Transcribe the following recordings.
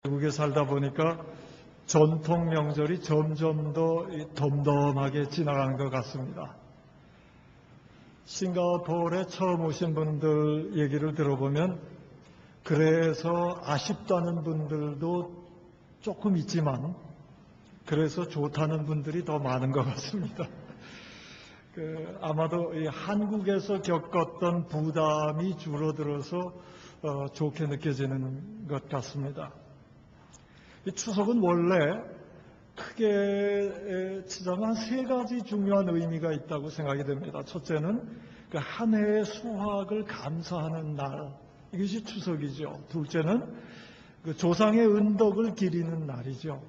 미국에 살다 보니까 전통 명절이 점점 더 덤덤하게 지나가는 것 같습니다. 싱가포르에 처음 오신 분들 얘기를 들어보면 그래서 아쉽다는 분들도 조금 있지만 그래서 좋다는 분들이 더 많은 것 같습니다. 아마도 한국에서 겪었던 부담이 줄어들어서 좋게 느껴지는 것 같습니다. 이 추석은 원래 크게 치자면 세 가지 중요한 의미가 있다고 생각이 됩니다. 첫째는 그 한 해의 수확을 감사하는 날, 이것이 추석이죠. 둘째는 그 조상의 은덕을 기리는 날이죠.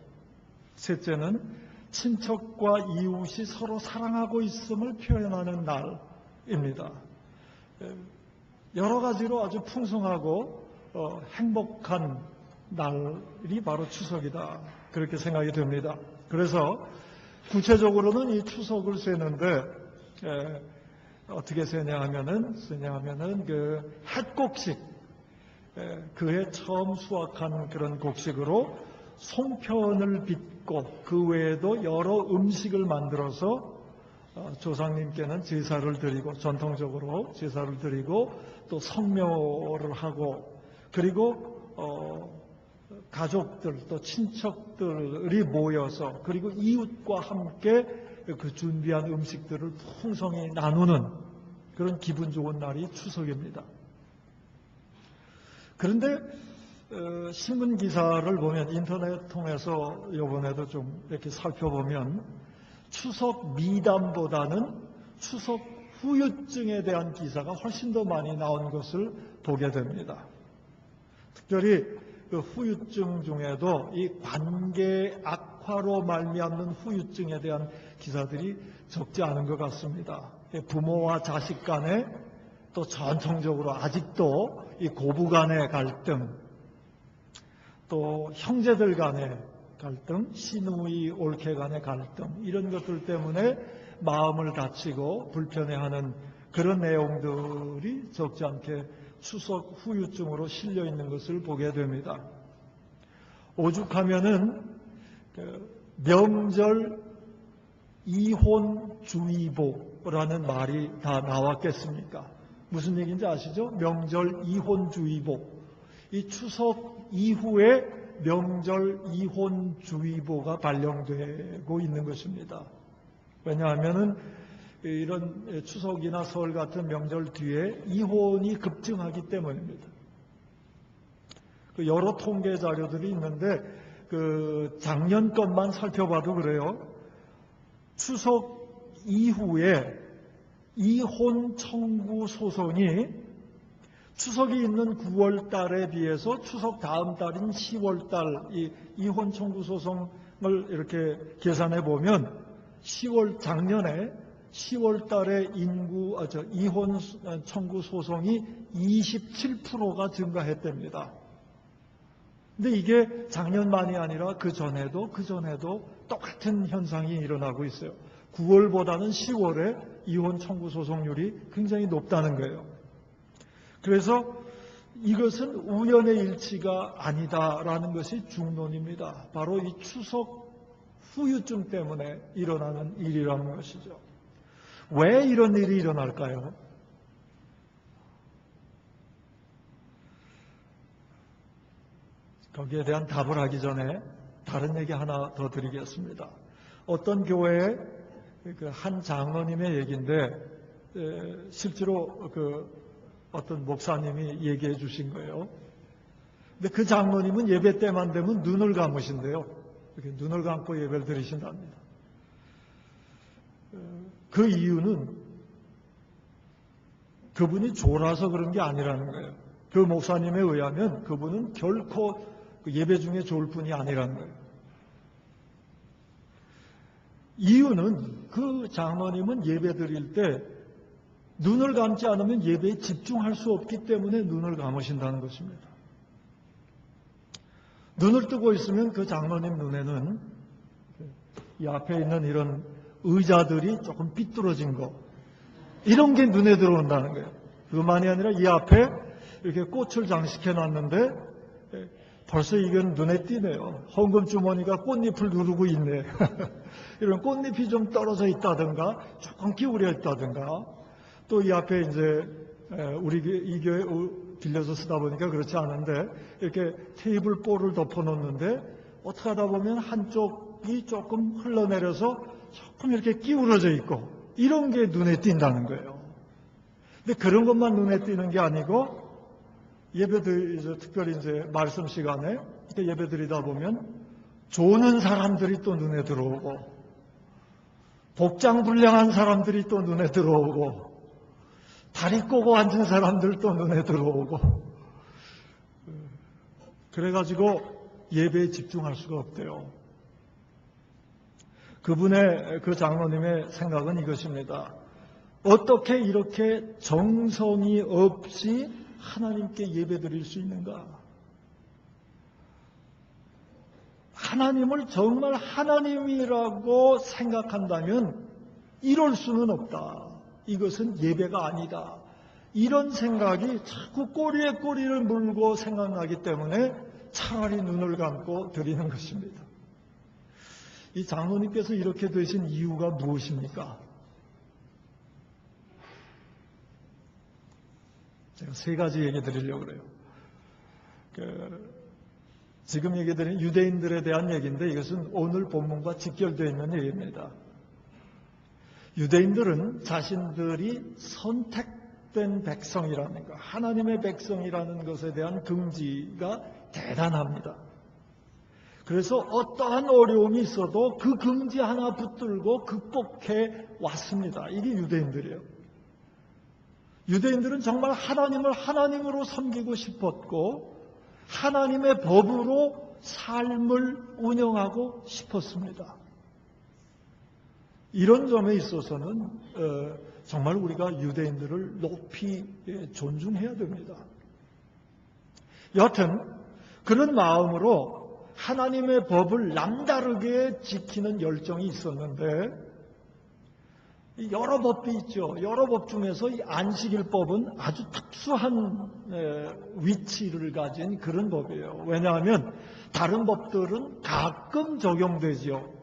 셋째는 친척과 이웃이 서로 사랑하고 있음을 표현하는 날입니다. 여러 가지로 아주 풍성하고 행복한 날이 바로 추석이다, 그렇게 생각이 됩니다. 그래서 구체적으로는 이 추석을 세는데 어떻게 세냐 하면은 그 햇곡식, 그해 처음 수확한 그런 곡식으로 송편을 빚고 그 외에도 여러 음식을 만들어서 조상님께는 제사를 드리고, 전통적으로 제사를 드리고 또 성묘를 하고, 그리고 가족들 또 친척들이 모여서 그리고 이웃과 함께 그 준비한 음식들을 풍성히 나누는 그런 기분 좋은 날이 추석입니다. 그런데 신문 기사를 보면, 인터넷 통해서 이번에도 좀 이렇게 살펴보면 추석 미담보다는 추석 후유증에 대한 기사가 훨씬 더 많이 나온 것을 보게 됩니다. 특별히 그 후유증 중에도 이 관계 악화로 말미암는 후유증에 대한 기사들이 적지 않은 것 같습니다. 부모와 자식 간에, 또 전통적으로 아직도 이 고부 간의 갈등, 또 형제들 간의 갈등, 시누이 올케 간의 갈등, 이런 것들 때문에 마음을 다치고 불편해하는 그런 내용들이 적지 않게 추석 후유증으로 실려 있는 것을 보게 됩니다. 오죽하면은 명절 이혼주의보라는 말이 다 나왔겠습니까? 무슨 얘기인지 아시죠? 명절 이혼주의보. 이 추석 이후에 명절 이혼주의보가 발령되고 있는 것입니다. 왜냐하면은 이런 추석이나 설 같은 명절 뒤에 이혼이 급증하기 때문입니다. 여러 통계 자료들이 있는데 작년 것만 살펴봐도 그래요. 추석 이후에 이혼 청구 소송이 추석이 있는 9월 달에 비해서 추석 다음 달인 10월 달 이 이혼 청구 소송을 이렇게 계산해 보면 작년에 10월 달에 이혼 청구 소송이 27%가 증가했답니다. 근데 이게 작년만이 아니라 그 전에도 똑같은 현상이 일어나고 있어요. 9월보다는 10월에 이혼 청구 소송률이 굉장히 높다는 거예요. 그래서 이것은 우연의 일치가 아니다라는 것이 중론입니다. 바로 이 추석 후유증 때문에 일어나는 일이라는 것이죠. 왜 이런 일이 일어날까요? 거기에 대한 답을 하기 전에 다른 얘기 하나 더 드리겠습니다. 어떤 교회의 한 장로님의 얘기인데, 실제로 어떤 목사님이 얘기해 주신 거예요. 근데 그 장로님은 예배 때만 되면 눈을 감으신대요. 이렇게 눈을 감고 예배를 드리신답니다. 그 이유는 그분이 졸아서 그런 게 아니라는 거예요. 그 목사님에 의하면 그분은 결코 예배 중에 졸 뿐이 아니라는 거예요. 이유는 그 장로님은 예배 드릴 때 눈을 감지 않으면 예배에 집중할 수 없기 때문에 눈을 감으신다는 것입니다. 눈을 뜨고 있으면 그 장로님 눈에는 이 앞에 있는 이런 의자들이 조금 삐뚤어진 거, 이런 게 눈에 들어온다는 거예요. 그것만이 아니라 이 앞에 이렇게 꽃을 장식해 놨는데 벌써 이건 눈에 띄네요. 헌금 주머니가 꽃잎을 누르고 있네. 이런 꽃잎이 좀 떨어져 있다든가 조금 기울여 있다든가, 또 이 앞에 이제 우리 이 교회 빌려서 쓰다 보니까 그렇지 않은데 이렇게 테이블 볼을 덮어놓는데 어떻게 하다 보면 한쪽이 조금 흘러내려서 조금 이렇게 기울어져 있고, 이런 게 눈에 띈다는 거예요. 근데 그런 것만 눈에 띄는 게 아니고, 예배들 특별히 이제 말씀 시간에 예배 드리다 보면 조는 사람들이 또 눈에 들어오고, 복장 불량한 사람들이 또 눈에 들어오고, 다리 꼬고 앉은 사람들도 눈에 들어오고, 그래가지고 예배에 집중할 수가 없대요. 그 장로님의 생각은 이것입니다. 어떻게 이렇게 정성이 없이 하나님께 예배 드릴 수 있는가? 하나님을 정말 하나님이라고 생각한다면 이럴 수는 없다. 이것은 예배가 아니다. 이런 생각이 자꾸 꼬리에 꼬리를 물고 생각나기 때문에 차라리 눈을 감고 드리는 것입니다. 이 장로님께서 이렇게 되신 이유가 무엇입니까? 제가 세 가지 얘기 드리려고 그래요. 지금 얘기 드린 유대인들에 대한 얘기인데 이것은 오늘 본문과 직결되어 있는 얘기입니다. 유대인들은 자신들이 선택된 백성이라는 것, 하나님의 백성이라는 것에 대한 긍지가 대단합니다. 그래서 어떠한 어려움이 있어도 그 긍지 하나 붙들고 극복해 왔습니다. 이게 유대인들이에요. 유대인들은 정말 하나님을 하나님으로 섬기고 싶었고 하나님의 법으로 삶을 운영하고 싶었습니다. 이런 점에 있어서는 정말 우리가 유대인들을 높이 존중해야 됩니다. 여하튼 그런 마음으로 하나님의 법을 남다르게 지키는 열정이 있었는데, 여러 법이 있죠. 여러 법 중에서 이 안식일법은 아주 특수한 위치를 가진 그런 법이에요. 왜냐하면 다른 법들은 가끔 적용되지요.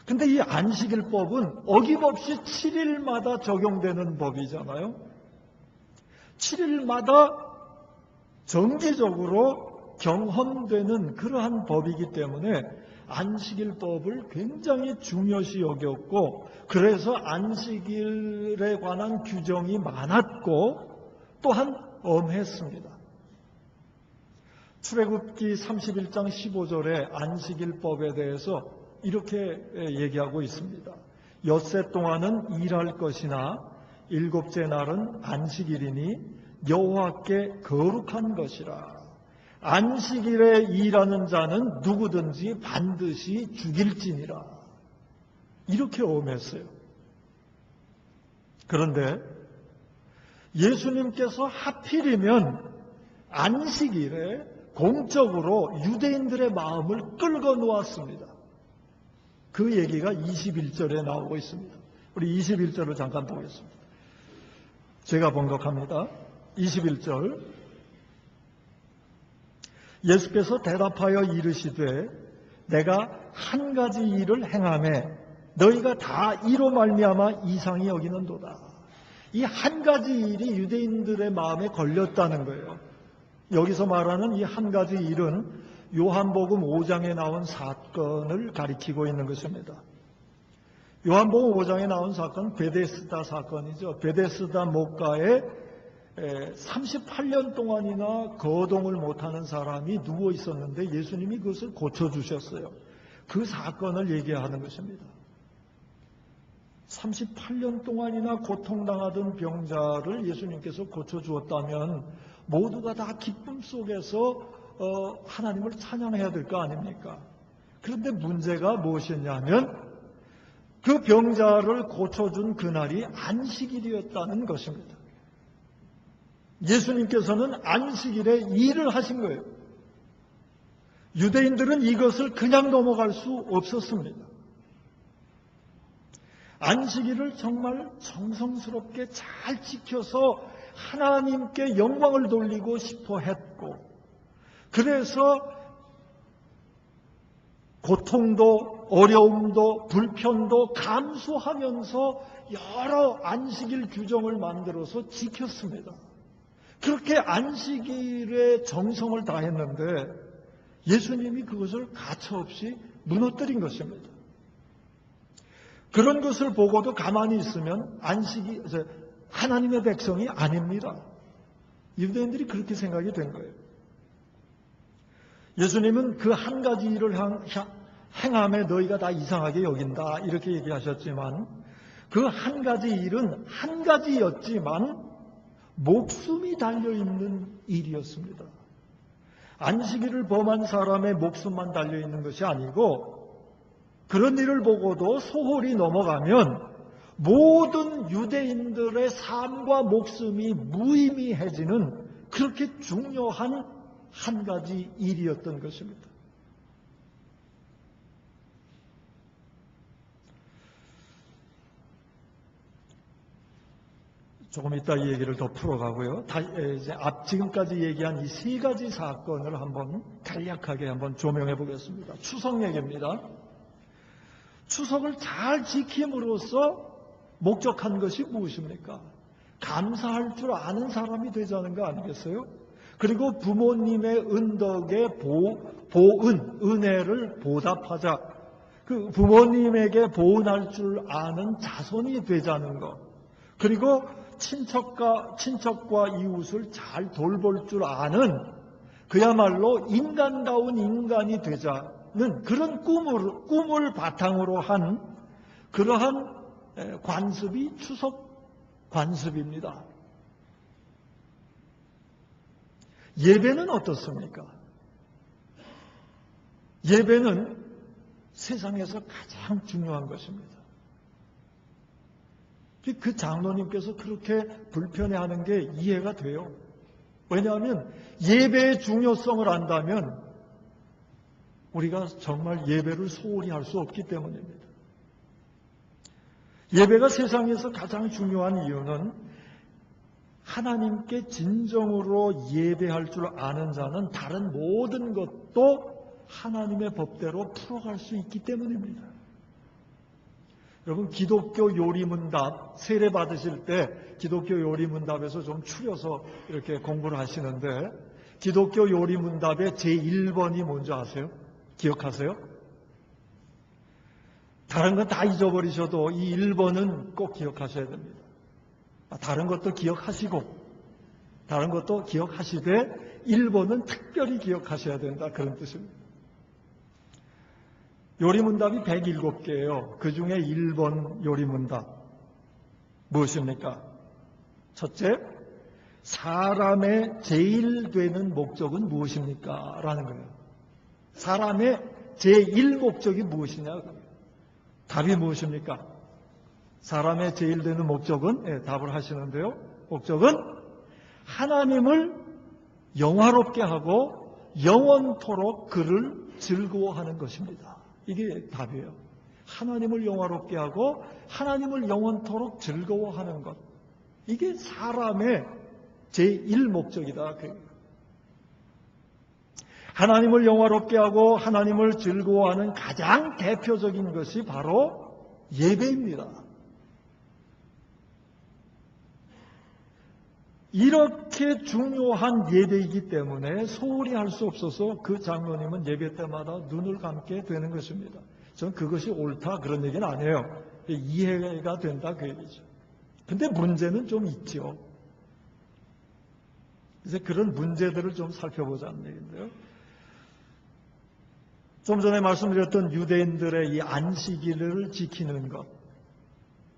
근데 이 안식일법은 어김없이 7일마다 적용되는 법이잖아요. 7일마다 정기적으로 경험되는 그러한 법이기 때문에 안식일법을 굉장히 중요시 여겼고, 그래서 안식일에 관한 규정이 많았고 또한 엄했습니다. 출애굽기 31장 15절에 안식일법에 대해서 이렇게 얘기하고 있습니다. 엿새 동안은 일할 것이나 일곱째 날은 안식일이니 여호와께 거룩한 것이라. 안식일에 일하는 자는 누구든지 반드시 죽일지니라. 이렇게 엄했어요. 그런데 예수님께서 하필이면 안식일에 공적으로 유대인들의 마음을 끌고 놓았습니다. 그 얘기가 21절에 나오고 있습니다. 우리 21절을 잠깐 보겠습니다. 제가 번역합니다. 21절. 예수께서 대답하여 이르시되 내가 한 가지 일을 행하매 너희가 다 이로 말미암아 이상히 여기는도다. 이 한 가지 일이 유대인들의 마음에 걸렸다는 거예요. 여기서 말하는 이 한 가지 일은 요한복음 5장에 나온 사건을 가리키고 있는 것입니다. 요한복음 5장에 나온 사건, 베데스다 사건이죠. 베데스다 목가에 38년 동안이나 거동을 못하는 사람이 누워 있었는데 예수님이 그것을 고쳐주셨어요. 그 사건을 얘기하는 것입니다. 38년 동안이나 고통당하던 병자를 예수님께서 고쳐주었다면 모두가 다 기쁨 속에서 하나님을 찬양해야 될 거 아닙니까? 그런데 문제가 무엇이었냐면 그 병자를 고쳐준 그날이 안식일이었다는 것입니다. 예수님께서는 안식일에 일을 하신 거예요. 유대인들은 이것을 그냥 넘어갈 수 없었습니다. 안식일을 정말 정성스럽게 잘 지켜서 하나님께 영광을 돌리고 싶어 했고, 그래서 고통도 어려움도 불편도 감수하면서 여러 안식일 규정을 만들어서 지켰습니다. 그렇게 안식일에 정성을 다했는데 예수님이 그것을 가차없이 무너뜨린 것입니다. 그런 것을 보고도 가만히 있으면 안식이 하나님의 백성이 아닙니다. 유대인들이 그렇게 생각이 된 거예요. 예수님은 그 한 가지 일을 행함에 너희가 다 이상하게 여긴다 이렇게 얘기하셨지만 그 한 가지 일은 한 가지였지만 목숨이 달려있는 일이었습니다. 안식일을 범한 사람의 목숨만 달려있는 것이 아니고 그런 일을 보고도 소홀히 넘어가면 모든 유대인들의 삶과 목숨이 무의미해지는 그렇게 중요한 한 가지 일이었던 것입니다. 조금 이따 이 얘기를 더 풀어가고요. 지금까지 얘기한 이 세 가지 사건을 한번 간략하게 한번 조명해 보겠습니다. 추석 얘기입니다. 추석을 잘 지킴으로써 목적한 것이 무엇입니까? 감사할 줄 아는 사람이 되자는 거 아니겠어요? 그리고 부모님의 은덕의 은혜를 보답하자. 그 부모님에게 보은할 줄 아는 자손이 되자는 것. 그리고 친척과 이웃을 잘 돌볼 줄 아는 그야말로 인간다운 인간이 되자는 그런 꿈을 바탕으로 한 그러한 관습이 추석 관습입니다. 예배는 어떻습니까? 예배는 세상에서 가장 중요한 것입니다. 그 장로님께서 그렇게 불편해하는 게 이해가 돼요. 왜냐하면 예배의 중요성을 안다면 우리가 정말 예배를 소홀히 할 수 없기 때문입니다. 예배가 세상에서 가장 중요한 이유는 하나님께 진정으로 예배할 줄 아는 자는 다른 모든 것도 하나님의 법대로 풀어갈 수 있기 때문입니다. 여러분 기독교 요리문답 세례 받으실 때 기독교 요리문답에서 좀 추려서 이렇게 공부를 하시는데 기독교 요리문답의 제1번이 뭔지 아세요? 기억하세요? 다른 건 다 잊어버리셔도 이 1번은 꼭 기억하셔야 됩니다. 다른 것도 기억하시고 다른 것도 기억하시되 1번은 특별히 기억하셔야 된다 그런 뜻입니다. 요리문답이 107개예요. 그 중에 1번 요리문답 무엇입니까? 첫째, 사람의 제일 되는 목적은 무엇입니까? 라는 거예요. 사람의 제일 목적이 무엇이냐? 답이 무엇입니까? 사람의 제일 되는 목적은 답을 하시는데요. 목적은 하나님을 영화롭게 하고 영원토록 그를 즐거워하는 것입니다. 이게 답이에요. 하나님을 영화롭게 하고 하나님을 영원토록 즐거워하는 것. 이게 사람의 제1목적이다. 하나님을 영화롭게 하고 하나님을 즐거워하는 가장 대표적인 것이 바로 예배입니다. 이렇게 중요한 예배이기 때문에 소홀히 할 수 없어서 그 장로님은 예배 때마다 눈을 감게 되는 것입니다. 저는 그것이 옳다 그런 얘기는 아니에요. 이해가 된다 그 얘기죠. 근데 문제는 좀 있죠. 이제 그런 문제들을 좀 살펴보자는 얘기인데요. 좀 전에 말씀드렸던 유대인들의 이 안식일을 지키는 것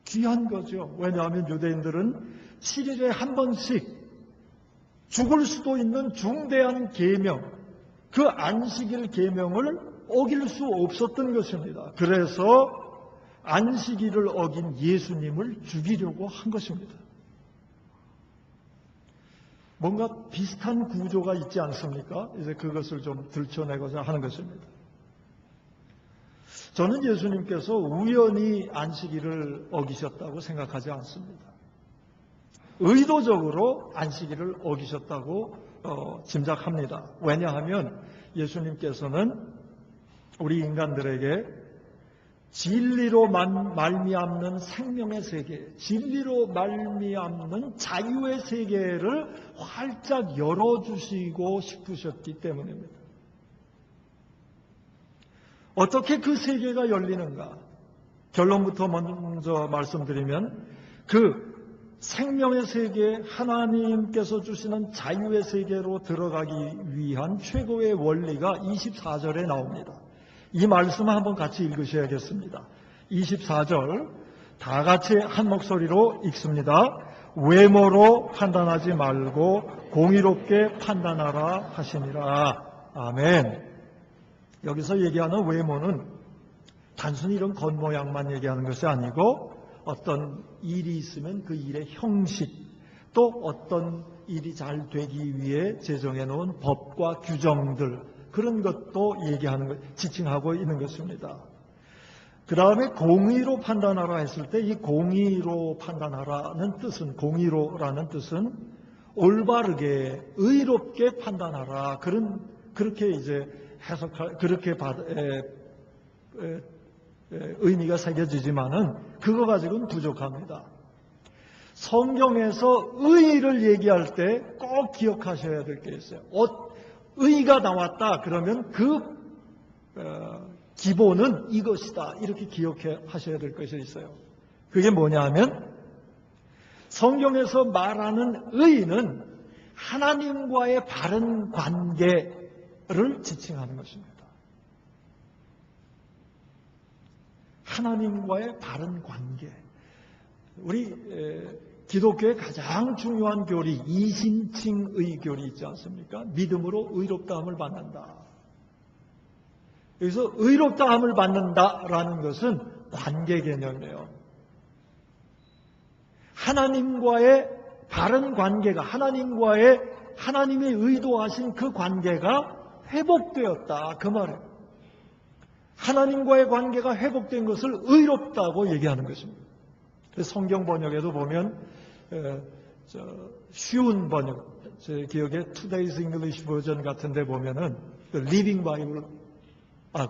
귀한 거죠. 왜냐하면 유대인들은 7일에 한 번씩 죽을 수도 있는 중대한 계명, 그 안식일 계명을 어길 수 없었던 것입니다. 그래서 안식일을 어긴 예수님을 죽이려고 한 것입니다. 뭔가 비슷한 구조가 있지 않습니까? 이제 그것을 좀 들춰내고자 하는 것입니다. 저는 예수님께서 우연히 안식일을 어기셨다고 생각하지 않습니다. 의도적으로 안식일을 어기셨다고 짐작합니다. 왜냐하면 예수님께서는 우리 인간들에게 진리로 말미암는 생명의 세계, 진리로 말미암는 자유의 세계를 활짝 열어주시고 싶으셨기 때문입니다. 어떻게 그 세계가 열리는가? 결론부터 먼저 말씀드리면 그 생명의 세계, 하나님께서 주시는 자유의 세계로 들어가기 위한 최고의 원리가 24절에 나옵니다. 이 말씀을 한번 같이 읽으셔야겠습니다. 24절 다 같이 한 목소리로 읽습니다. 외모로 판단하지 말고 공의롭게 판단하라 하시니라. 아멘. 여기서 얘기하는 외모는 단순히 이런 겉모양만 얘기하는 것이 아니고 어떤 일이 있으면 그 일의 형식, 또 어떤 일이 잘 되기 위해 제정해 놓은 법과 규정들, 그런 것도 얘기하는 것, 지칭하고 있는 것입니다. 그 다음에 공의로 판단하라 했을 때 이 공의로 판단하라는 뜻은, 공의로라는 뜻은 올바르게, 의롭게 판단하라. 그렇게 이제 그렇게 의미가 새겨지지만은 그거 가지고는 부족합니다. 성경에서 의를 얘기할 때 꼭 기억하셔야 될 게 있어요. 의가 나왔다 그러면 그 기본은 이것이다 이렇게 기억하셔야 될 것이 있어요. 그게 뭐냐 하면 성경에서 말하는 의는 하나님과의 바른 관계를 지칭하는 것입니다. 하나님과의 바른 관계. 우리 기독교의 가장 중요한 교리, 이신칭의 교리 있지 않습니까? 믿음으로 의롭다함을 받는다. 여기서 의롭다함을 받는다라는 것은 관계 개념이에요. 하나님과의 바른 관계가, 하나님이 의도하신 그 관계가 회복되었다. 그 말이에요. 하나님과의 관계가 회복된 것을 의롭다고 얘기하는 것입니다. 성경 번역에도 보면 쉬운 번역, 제 기억에 Today's English Version 같은 데 보면은 Living Bible,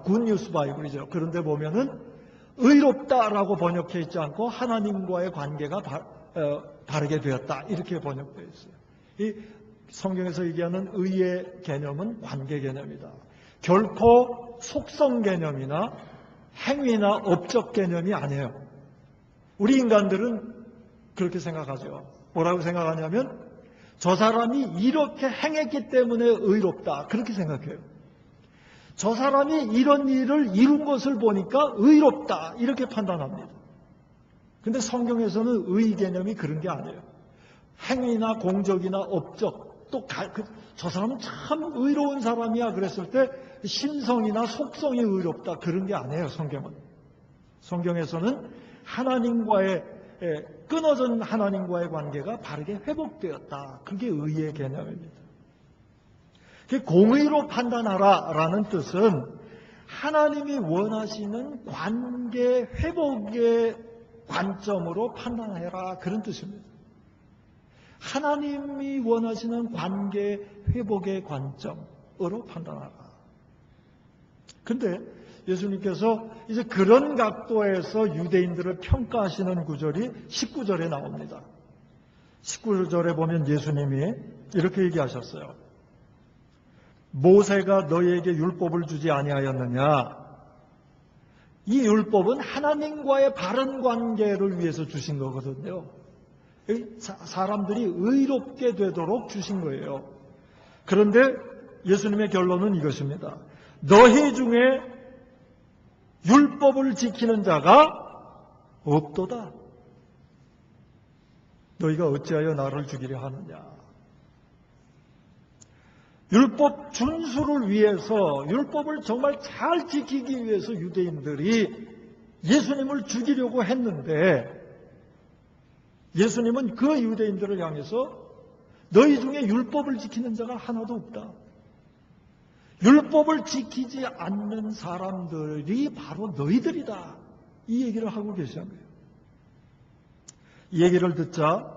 Good News Bible이죠. 그런데 보면은 의롭다라고 번역해 있지 않고 하나님과의 관계가 바르게 되었다 이렇게 번역되어 있어요. 이 성경에서 얘기하는 의의 개념은 관계 개념이다. 결코 속성 개념이나 행위나 업적 개념이 아니에요. 우리 인간들은 그렇게 생각하죠. 뭐라고 생각하냐면 저 사람이 이렇게 행했기 때문에 의롭다 그렇게 생각해요. 저 사람이 이런 일을 이룬 것을 보니까 의롭다 이렇게 판단합니다. 근데 성경에서는 의 개념이 그런 게 아니에요. 행위나 공적이나 업적, 또 저 사람은 참 의로운 사람이야 그랬을 때 심성이나 속성이 의롭다 그런 게 아니에요. 성경에서는 끊어진 하나님과의 관계가 바르게 회복되었다. 그게 의의 개념입니다. 공의로 판단하라라는 뜻은 하나님이 원하시는 관계 회복의 관점으로 판단해라 그런 뜻입니다. 하나님이 원하시는 관계 회복의 관점으로 판단하라. 그런데 예수님께서 이제 그런 각도에서 유대인들을 평가하시는 구절이 19절에 나옵니다. 19절에 보면 예수님이 이렇게 얘기하셨어요. 모세가 너희에게 율법을 주지 아니하였느냐? 이 율법은 하나님과의 바른 관계를 위해서 주신 거거든요. 사람들이 의롭게 되도록 주신 거예요. 그런데 예수님의 결론은 이것입니다. 너희 중에 율법을 지키는 자가 없도다. 너희가 어찌하여 나를 죽이려 하느냐. 율법 준수를 위해서, 율법을 정말 잘 지키기 위해서 유대인들이 예수님을 죽이려고 했는데 예수님은 그 유대인들을 향해서 너희 중에 율법을 지키는 자가 하나도 없다. 율법을 지키지 않는 사람들이 바로 너희들이다. 이 얘기를 하고 계시는 거예요. 이 얘기를 듣자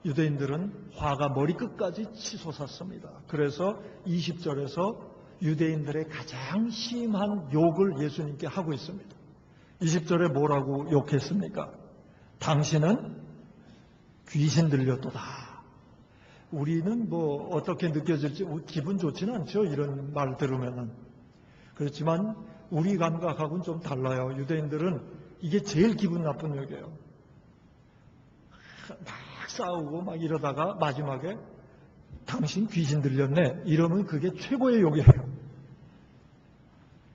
유대인들은 화가 머리끝까지 치솟았습니다. 그래서 20절에서 유대인들의 가장 심한 욕을 예수님께 하고 있습니다. 20절에 뭐라고 욕했습니까? 당신은 귀신 들렸도다. 우리는 뭐 어떻게 느껴질지 기분 좋지는 않죠. 이런 말 들으면은. 그렇지만 우리 감각하고는 좀 달라요. 유대인들은 이게 제일 기분 나쁜 욕이에요. 막 싸우고 막 이러다가 마지막에 당신 귀신 들렸네 이러면 그게 최고의 욕이에요.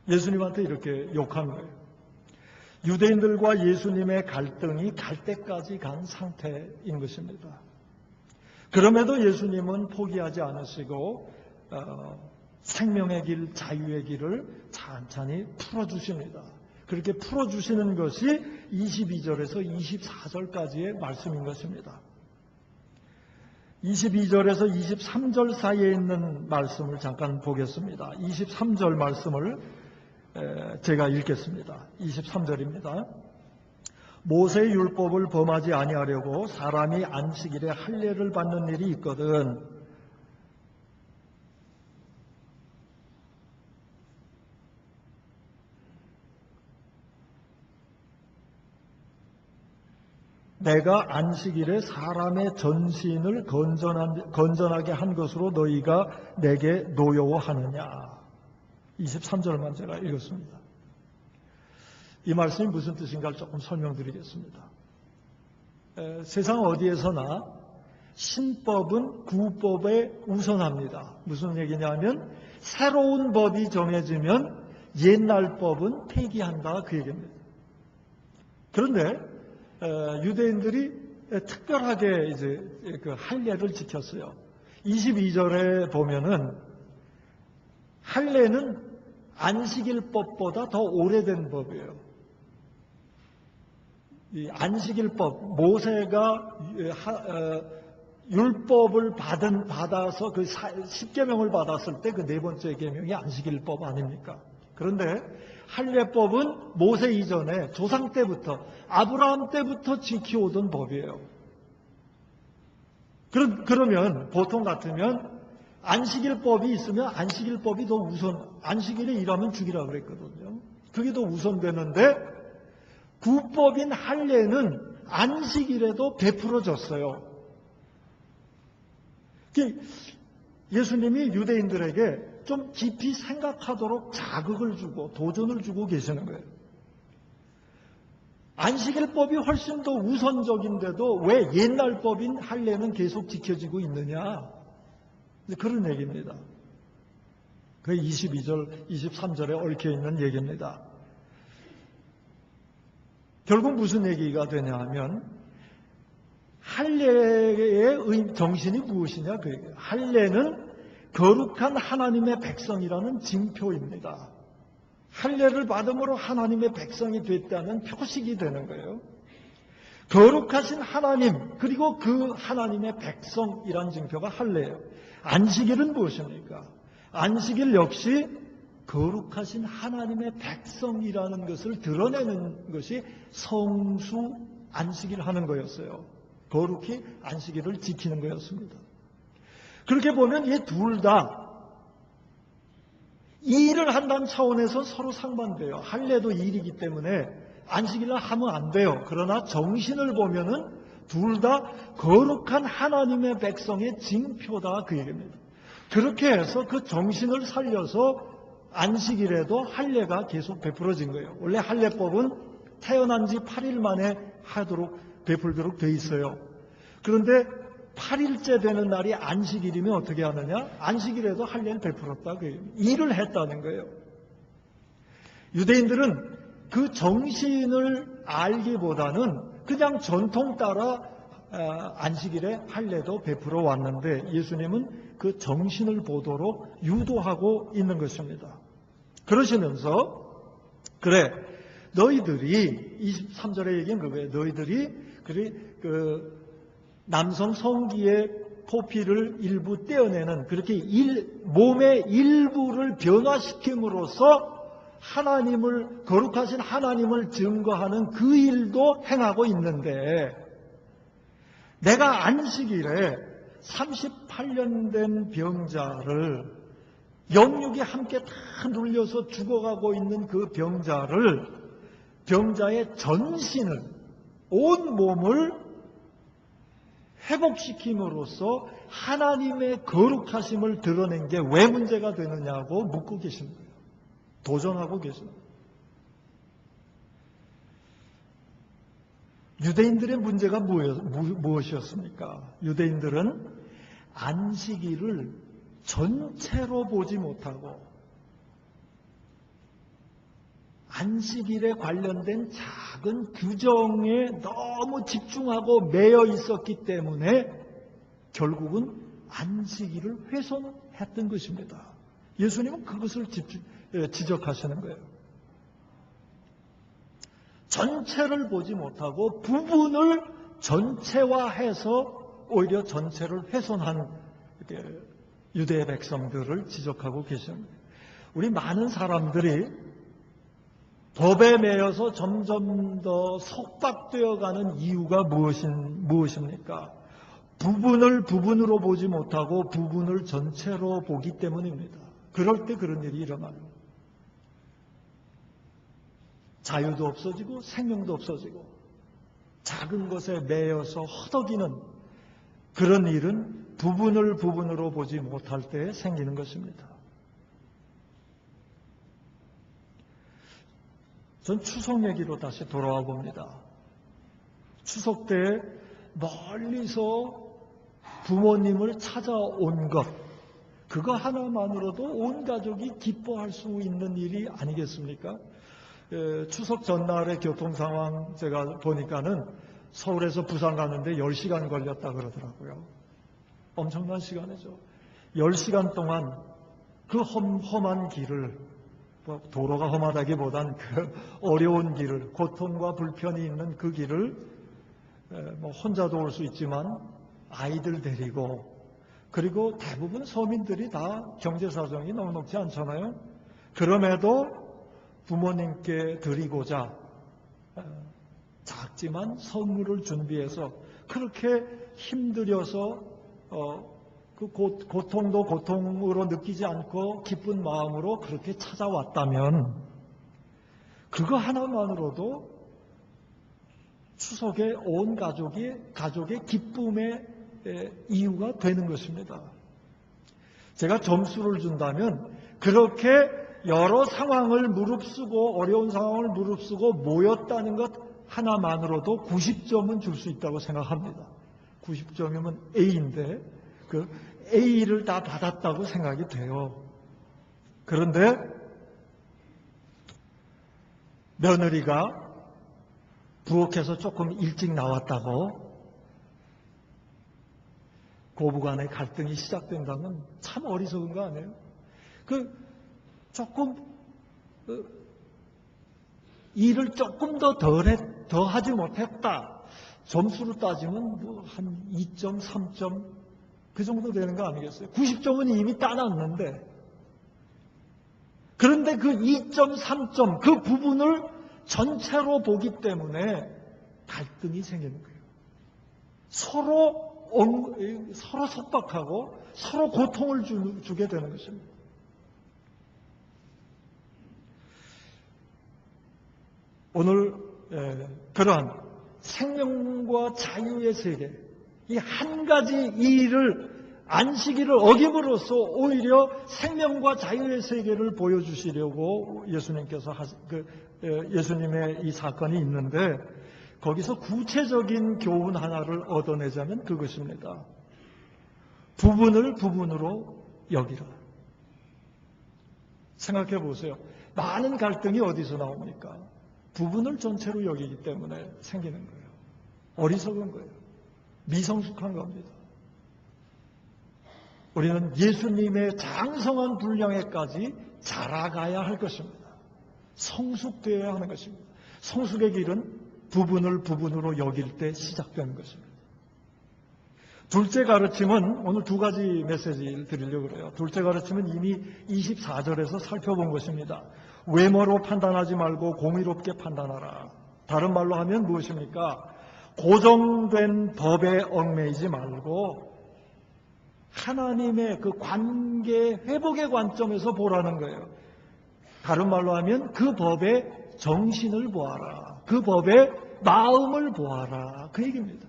예수님한테 이렇게 욕한 거예요. 유대인들과 예수님의 갈등이 갈 때까지 간 상태인 것입니다. 그럼에도 예수님은 포기하지 않으시고 생명의 길, 자유의 길을 찬찬히 풀어주십니다. 그렇게 풀어주시는 것이 22절에서 24절까지의 말씀인 것입니다. 22절에서 23절 사이에 있는 말씀을 잠깐 보겠습니다. 23절 말씀을 제가 읽겠습니다. 23절입니다. 모세의 율법을 범하지 아니하려고 사람이 안식일에 할례를 받는 일이 있거든 내가 안식일에 사람의 전신을 건전하게 한 것으로 너희가 내게 노여워하느냐. 23절만 제가 읽었습니다. 이 말씀이 무슨 뜻인가를 조금 설명드리겠습니다. 세상 어디에서나 신법은 구법에 우선합니다. 무슨 얘기냐면 새로운 법이 정해지면 옛날 법은 폐기한다 그 얘기입니다. 그런데 유대인들이 특별하게 이제 그 할례를 지켰어요. 22절에 보면은 할례는 안식일법보다 더 오래된 법이에요. 이 안식일법, 모세가 율법을 받아서 그 10계명을 받았을 때 그 네 번째 계명이 안식일법 아닙니까? 그런데 할례법은 모세 이전에 조상 때부터 아브라함 때부터 지켜오던 법이에요. 그러면 보통 같으면 안식일법이 있으면 안식일법이 더 우선, 안식일에 일하면 죽이라 그랬거든요. 그게 더 우선되는데 구법인 할례는 안식일에도 베풀어졌어요. 예수님이 유대인들에게 좀 깊이 생각하도록 자극을 주고 도전을 주고 계시는 거예요. 안식일법이 훨씬 더 우선적인데도 왜 옛날 법인 할례는 계속 지켜지고 있느냐? 그런 얘기입니다. 그게 22절, 23절에 얽혀있는 얘기입니다. 결국 무슨 얘기가 되냐 하면 할례의 정신이 무엇이냐? 그 얘기예요. 할례는 거룩한 하나님의 백성이라는 징표입니다. 할례를 받음으로 하나님의 백성이 됐다는 표식이 되는 거예요. 거룩하신 하나님 그리고 그 하나님의 백성이라는 징표가 할례예요. 안식일은 무엇입니까? 안식일 역시 거룩하신 하나님의 백성이라는 것을 드러내는 것이 성수 안식일 하는 거였어요. 거룩히 안식일을 지키는 거였습니다. 그렇게 보면 이 둘 다 일을 한다는 차원에서 서로 상반돼요. 할례도 일이기 때문에 안식일을 하면 안 돼요. 그러나 정신을 보면은 둘 다 거룩한 하나님의 백성의 징표다 그 얘기입니다. 그렇게 해서 그 정신을 살려서 안식일에도 할례가 계속 베풀어진 거예요. 원래 할례법은 태어난 지 8일 만에 하도록 베풀도록 돼 있어요. 그런데 8일째 되는 날이 안식일이면 어떻게 하느냐? 안식일에도 할례를 베풀었다. 일을 했다는 거예요. 유대인들은 그 정신을 알기보다는 그냥 전통 따라 안식일에 할례도 베풀어 왔는데 예수님은 그 정신을 보도록 유도하고 있는 것입니다. 그러시면서 그래 너희들이 23절에 얘기한 그거예요. 너희들이 그 남성 성기의 포피를 일부 떼어내는 그렇게 몸의 일부를 변화시킴으로써 하나님을 거룩하신 하나님을 증거하는 그 일도 행하고 있는데 내가 안식일에 38년 된 병자를, 영육이 함께 다 눌려서 죽어가고 있는 그 병자의 전신을, 온 몸을 회복시킴으로써 하나님의 거룩하심을 드러낸 게 왜 문제가 되느냐고 묻고 계신 거예요. 도전하고 계신 거예요. 유대인들의 문제가 무엇이었습니까? 유대인들은 안식일을 전체로 보지 못하고 안식일에 관련된 작은 규정에 너무 집중하고 매여 있었기 때문에 결국은 안식일을 훼손했던 것입니다. 예수님은 그것을 지적하시는 거예요. 전체를 보지 못하고 부분을 전체화해서 오히려 전체를 훼손한 유대 백성들을 지적하고 계십니다. 우리 많은 사람들이 법에 매여서 점점 더 속박되어가는 이유가 무엇입니까? 부분을 부분으로 보지 못하고 부분을 전체로 보기 때문입니다. 그럴 때 그런 일이 일어나요. 자유도 없어지고 생명도 없어지고 작은 것에 매여서 허덕이는 그런 일은 부분을 부분으로 보지 못할 때 생기는 것입니다. 전 추석 얘기로 다시 돌아와 봅니다. 추석 때 멀리서 부모님을 찾아온 것, 그거 하나만으로도 온 가족이 기뻐할 수 있는 일이 아니겠습니까? 추석 전날의 교통 상황 제가 보니까는 서울에서 부산 가는데 10시간 걸렸다 그러더라고요. 엄청난 시간이죠. 10시간 동안 그 험한 길을, 도로가 험하다기보단 그 어려운 길을, 고통과 불편이 있는 그 길을 혼자도 올 수 있지만 아이들 데리고, 그리고 대부분 서민들이 다 경제사정이 넉넉지 않잖아요. 그럼에도 부모님께 드리고자 작지만 선물을 준비해서 그렇게 힘들여서 그 고통도 고통으로 느끼지 않고 기쁜 마음으로 그렇게 찾아왔다면 그거 하나만으로도 추석에 온 가족의 기쁨의 이유가 되는 것입니다. 제가 점수를 준다면 그렇게 여러 상황을 무릅쓰고 어려운 상황을 무릅쓰고 모였다는 것 하나만으로도 90점은 줄 수 있다고 생각합니다. 90점이면 A인데 그 A를 다 받았다고 생각이 돼요. 그런데 며느리가 부엌에서 조금 일찍 나왔다고 고부간의 갈등이 시작된다면 참 어리석은 거 아니에요? 일을 조금 더 하지 못했다. 점수로 따지면 한 2점, 3점 그 정도 되는 거 아니겠어요? 90점은 이미 따놨는데. 그런데 그 2점, 3점 그 부분을 전체로 보기 때문에 갈등이 생기는 거예요. 서로 속박하고 서로 고통을 주게 되는 것입니다. 오늘 그러한 생명과 자유의 세계, 이 한 가지 일을 안식일을 어김으로써 오히려 생명과 자유의 세계를 보여주시려고 예수님의 이 사건이 있는데 거기서 구체적인 교훈 하나를 얻어내자면 그것입니다. 부분을 부분으로 여기라. 생각해 보세요. 많은 갈등이 어디서 나옵니까? 부분을 전체로 여기기 때문에 생기는 거예요. 어리석은 거예요. 미성숙한 겁니다. 우리는 예수님의 장성한 분량에까지 자라가야 할 것입니다. 성숙되어야 하는 것입니다. 성숙의 길은 부분을 부분으로 여길 때 시작되는 것입니다. 둘째 가르침은 오늘 두 가지 메시지를 드리려고 그래요. 둘째 가르침은 이미 24절에서 살펴본 것입니다. 외모로 판단하지 말고 공의롭게 판단하라. 다른 말로 하면 무엇입니까? 고정된 법에 얽매이지 말고 하나님의 그 관계 회복의 관점에서 보라는 거예요. 다른 말로 하면 그 법의 정신을 보아라. 그 법의 마음을 보아라. 그 얘기입니다.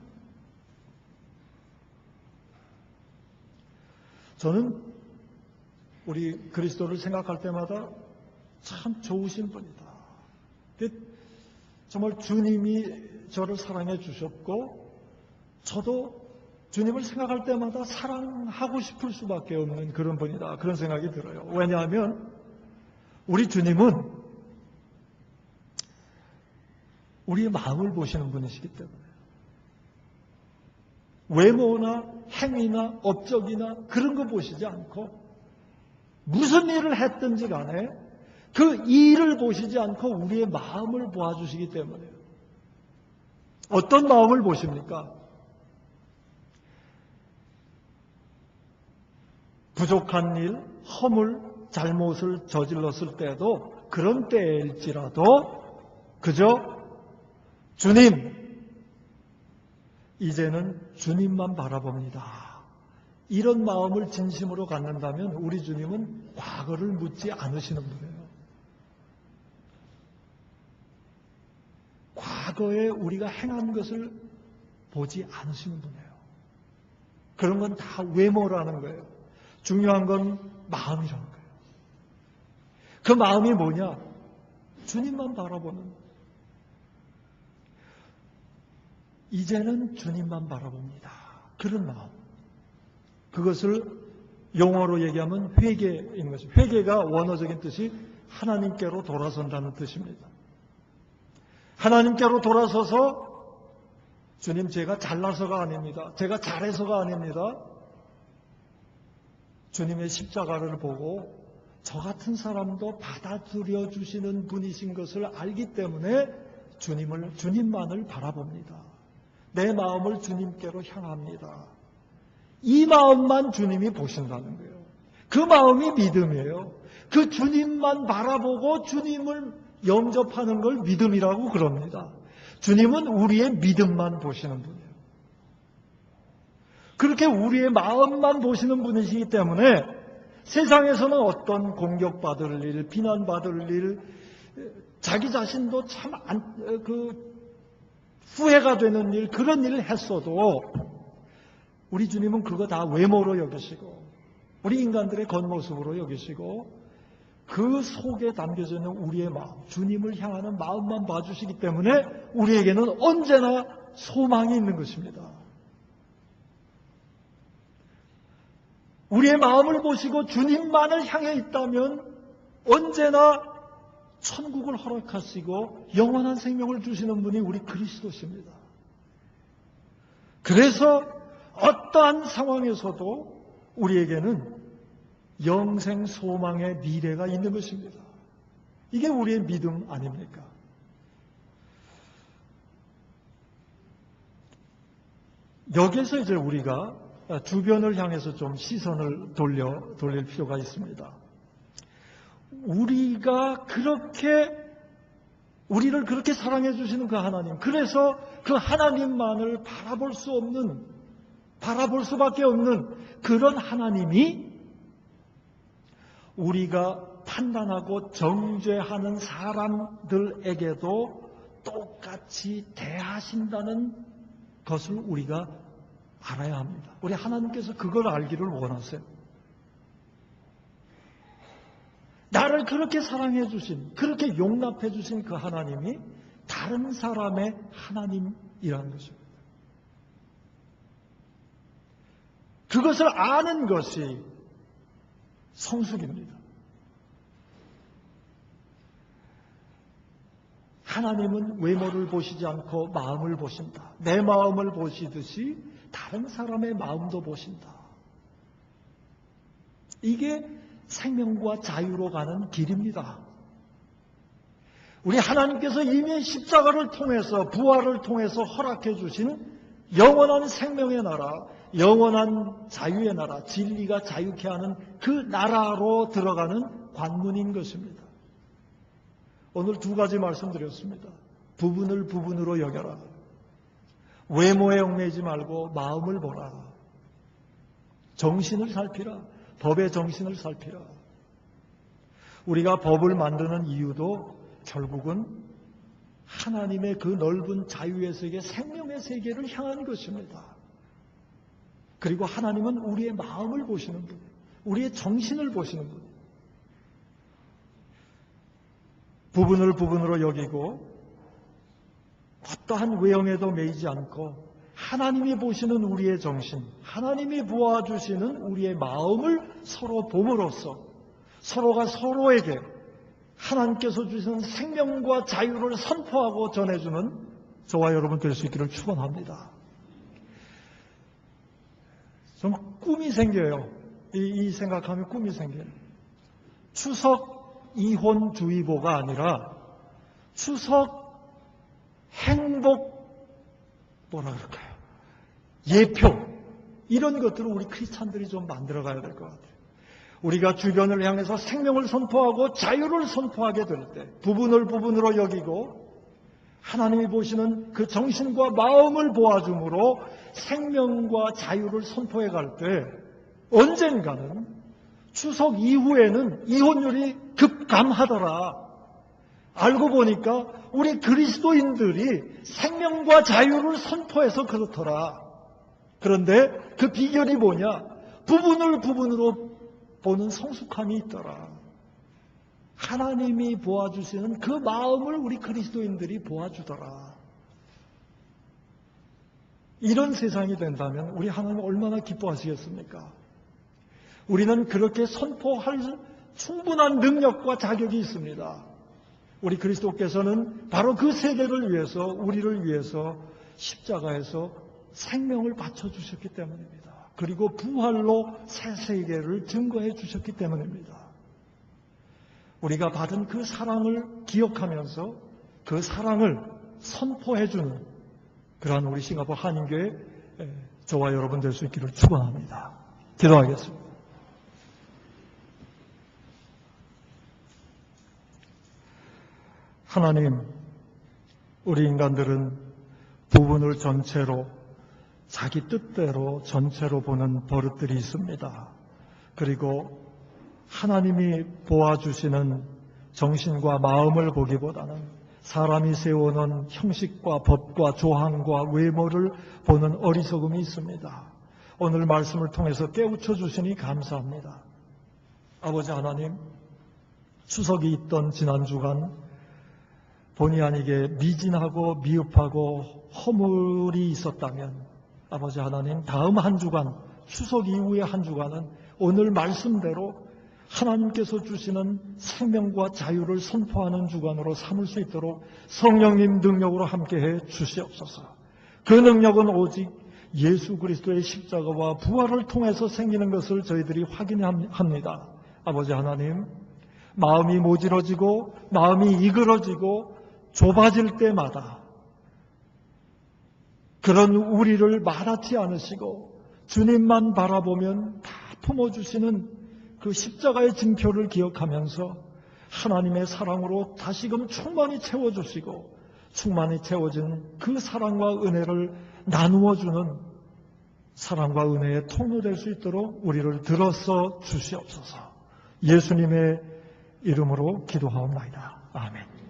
저는 우리 그리스도를 생각할 때마다 참 좋으신 분이다. 정말 주님이 저를 사랑해 주셨고 저도 주님을 생각할 때마다 사랑하고 싶을 수밖에 없는 그런 분이다. 그런 생각이 들어요. 왜냐하면 우리 주님은 우리의 마음을 보시는 분이시기 때문에 외모나 행위나 업적이나 그런 거 보시지 않고 무슨 일을 했든지 간에 그 일을 보시지 않고 우리의 마음을 보아주시기 때문에요. 어떤 마음을 보십니까? 부족한 일, 허물, 잘못을 저질렀을 때도 그런 때일지라도 그저 주님, 이제는 주님만 바라봅니다. 이런 마음을 진심으로 갖는다면 우리 주님은 과거를 묻지 않으시는 분이에요. 과거에 우리가 행한 것을 보지 않으시는 분이에요. 그런 건 다 외모라는 거예요. 중요한 건 마음이라는 거예요. 그 마음이 뭐냐? 주님만 바라보는, 이제는 주님만 바라봅니다. 그런 마음. 그것을 영어로 얘기하면 회개인 것입니다. 회개가 원어적인 뜻이 하나님께로 돌아선다는 뜻입니다. 하나님께로 돌아서서 주님, 제가 잘나서가 아닙니다. 제가 잘해서가 아닙니다. 주님의 십자가를 보고 저 같은 사람도 받아들여 주시는 분이신 것을 알기 때문에 주님만을 바라봅니다. 내 마음을 주님께로 향합니다. 이 마음만 주님이 보신다는 거예요. 그 마음이 믿음이에요. 그 주님만 바라보고 주님을 영접하는 걸 믿음이라고 그럽니다. 주님은 우리의 믿음만 보시는 분이에요. 그렇게 우리의 마음만 보시는 분이시기 때문에 세상에서는 어떤 공격받을 일, 비난받을 일, 자기 자신도 참 후회가 되는 일, 그런 일을 했어도 우리 주님은 그거 다 외모로 여기시고 우리 인간들의 겉모습으로 여기시고 그 속에 담겨져 있는 우리의 마음, 주님을 향하는 마음만 봐주시기 때문에 우리에게는 언제나 소망이 있는 것입니다. 우리의 마음을 보시고 주님만을 향해 있다면 언제나 천국을 허락하시고 영원한 생명을 주시는 분이 우리 그리스도십니다. 그래서 어떠한 상황에서도 우리에게는 영생 소망의 미래가 있는 것입니다. 이게 우리의 믿음 아닙니까? 여기서 이제 우리가 주변을 향해서 좀 시선을 돌릴 필요가 있습니다. 우리를 그렇게 사랑해 주시는 그 하나님, 그래서 그 하나님만을 바라볼 수밖에 없는 그런 하나님이 우리가 판단하고 정죄하는 사람들에게도 똑같이 대하신다는 것을 우리가 알아야 합니다. 우리 하나님께서 그걸 알기를 원하세요. 나를 그렇게 사랑해 주신, 그렇게 용납해 주신 그 하나님이 다른 사람의 하나님이라는 것입니다. 그것을 아는 것이 성숙입니다. 하나님은 외모를 보시지 않고 마음을 보신다. 내 마음을 보시듯이 다른 사람의 마음도 보신다. 이게 생명과 자유로 가는 길입니다. 우리 하나님께서 이미 십자가를 통해서 부활을 통해서 허락해 주신 영원한 생명의 나라, 영원한 자유의 나라, 진리가 자유케 하는 그 나라로 들어가는 관문인 것입니다. 오늘 두 가지 말씀드렸습니다. 부분을 부분으로 여겨라. 외모에 얽매이지 말고 마음을 보라. 정신을 살피라. 법의 정신을 살피라. 우리가 법을 만드는 이유도 결국은 하나님의 그 넓은 자유의 세계, 생명의 세계를 향한 것입니다. 그리고 하나님은 우리의 마음을 보시는 분, 우리의 정신을 보시는 분. 부분을 부분으로 여기고 어떠한 외형에도 매이지 않고 하나님이 보시는 우리의 정신, 하나님이 보아주시는 우리의 마음을 서로 봄으로써 서로가 서로에게 하나님께서 주시는 생명과 자유를 선포하고 전해주는 저와 여러분 될 수 있기를 축원합니다. 좀 꿈이 생겨요. 이 생각하면 꿈이 생겨요. 추석 이혼주의보가 아니라 추석 행복 뭐라 그럴까요? 예표 이런 것들을 우리 크리스찬들이 좀 만들어가야 될 것 같아요. 우리가 주변을 향해서 생명을 선포하고 자유를 선포하게 될 때 부분을 부분으로 여기고 하나님이 보시는 그 정신과 마음을 보아줌으로 생명과 자유를 선포해 갈 때 언젠가는 추석 이후에는 이혼율이 급감하더라. 알고 보니까 우리 그리스도인들이 생명과 자유를 선포해서 그렇더라. 그런데 그 비결이 뭐냐? 부분을 부분으로 보는 성숙함이 있더라. 하나님이 보아주시는 그 마음을 우리 그리스도인들이 보아주더라. 이런 세상이 된다면 우리 하나님 얼마나 기뻐하시겠습니까? 우리는 그렇게 선포할 충분한 능력과 자격이 있습니다. 우리 그리스도께서는 바로 그 세계를 위해서, 우리를 위해서 십자가에서 생명을 바쳐주셨기 때문입니다. 그리고 부활로 새 세계를 증거해 주셨기 때문입니다. 우리가 받은 그 사랑을 기억하면서 그 사랑을 선포해주는 그러한 우리 싱가포르 한인교회 저와 여러분 될 수 있기를 축원합니다. 기도하겠습니다. 하나님, 우리 인간들은 부분을 전체로 자기 뜻대로 전체로 보는 버릇들이 있습니다. 그리고 하나님이 보아주시는 정신과 마음을 보기보다는 사람이 세워놓은 형식과 법과 조항과 외모를 보는 어리석음이 있습니다. 오늘 말씀을 통해서 깨우쳐 주시니 감사합니다. 아버지 하나님, 추석이 있던 지난 주간 본의 아니게 미진하고 미흡하고 허물이 있었다면 아버지 하나님, 다음 한 주간, 추석 이후의 한 주간은 오늘 말씀대로 하나님께서 주시는 생명과 자유를 선포하는 주간으로 삼을 수 있도록 성령님 능력으로 함께해 주시옵소서. 그 능력은 오직 예수 그리스도의 십자가와 부활을 통해서 생기는 것을 저희들이 확인합니다. 아버지 하나님, 마음이 모질어지고 마음이 이그러지고 좁아질 때마다 그런 우리를 말하지 않으시고 주님만 바라보면 다 품어주시는 그 십자가의 증표를 기억하면서 하나님의 사랑으로 다시금 충만히 채워주시고 충만히 채워진 그 사랑과 은혜를 나누어주는 사랑과 은혜의 통로 될 수 있도록 우리를 들어서 주시옵소서. 예수님의 이름으로 기도하옵나이다. 아멘.